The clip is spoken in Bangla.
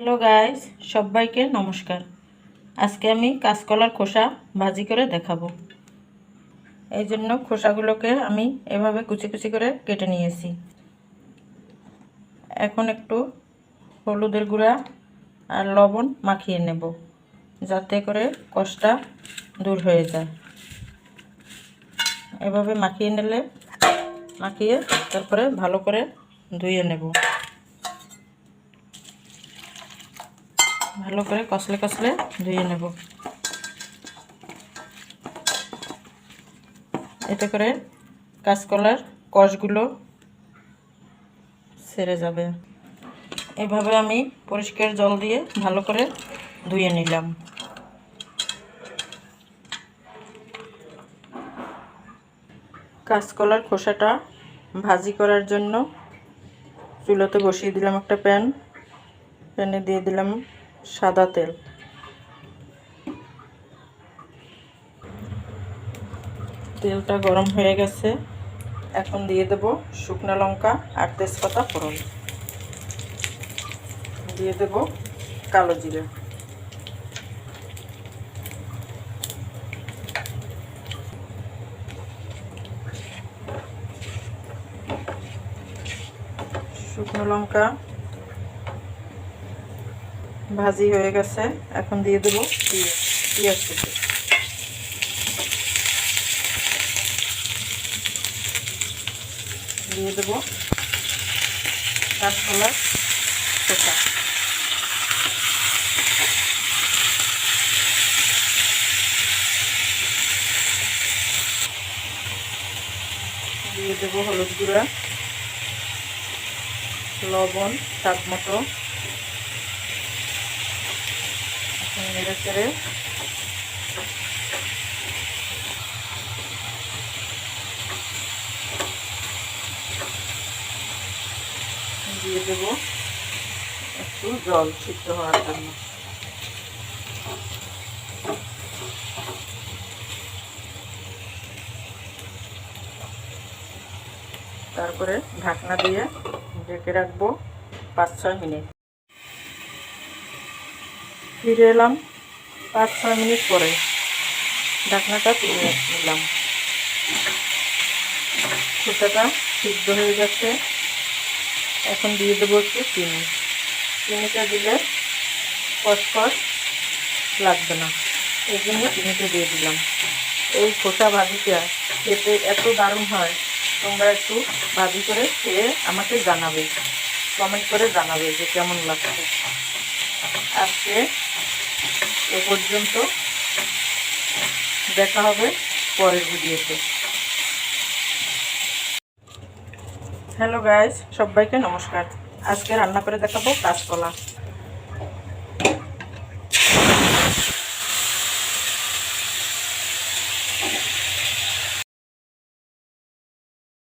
হ্যালো গাইস, সবাইকে নমস্কার। আজকে আমি কাঁচকলার খোসা ভাজি করে দেখাবো। এই জন্য খোসাগুলোকে আমি এভাবে কুচি কুচি করে কেটে নিয়েছি। এখন একটু হলুদের গুঁড়া আর লবণ মাখিয়ে নেব, যাতে করে কষটা দূর হয়ে যায়। এভাবে মাখিয়ে তারপরে ভালো করে ধুয়ে নেব। ভালো করে কষলে ধুয়ে নেব। এতে করে কাঁচকলার কষগুলো ছেড়ে যাবে। এভাবে আমি পরিষ্কার জল দিয়ে ভালো করে ধুয়ে নিলাম। কাঁচকলার খোসাটা ভাজি করার জন্য চুলাতে বসিয়ে দিলাম একটা প্যানে দিয়ে দিলাম সাদা তেল। তেলটা গরম হয়ে গেছে, এখন দিয়ে দেব শুকনো লঙ্কা আর তেজপাতা ফোড়ন, দিয়ে দেব কালো জিরা, শুকনো লঙ্কা ভাজি হয়ে গেছে, এখন দিয়ে দেব পেঁয়াজ কুচি, দিয়ে দেব কাঁচকলার খোসা, দিয়ে দেব হলুদ গুঁড়া, লবণ স্বাদ মতো। এখন নেড়ে চেড়ে দিয়ে দেব একটু জল সিদ্ধ হওয়ার জন্য। তারপরে ঢাকনা দিয়ে ঢেকে রাখবো 5-6 মিনিট। ফিরে এলাম 5-6 মিনিট পরে, ঢাকনাটা তুলে নিলাম। খোসাটা সিদ্ধ হয়ে গেছে, এখন দিয়ে দেবো একটু চিনিটা দিলে কষকষ লাগবে না, এই জন্য চিনিটা দিয়ে দিলাম। এই খোসা ভাজিটা খেতে এত দারুণ হয়, তোমরা একটু ভাজি করে খেয়ে আমাকে জানাবে, কমেন্ট করে জানাবে যে কেমন লাগছে। আজকে এ পর্যন্ত, দেখা হবে পরের ভিডিওতে। হ্যালো গাইস, সবাইকে নমস্কার। আজকে রান্না করে দেখাবো কাঁচকলা।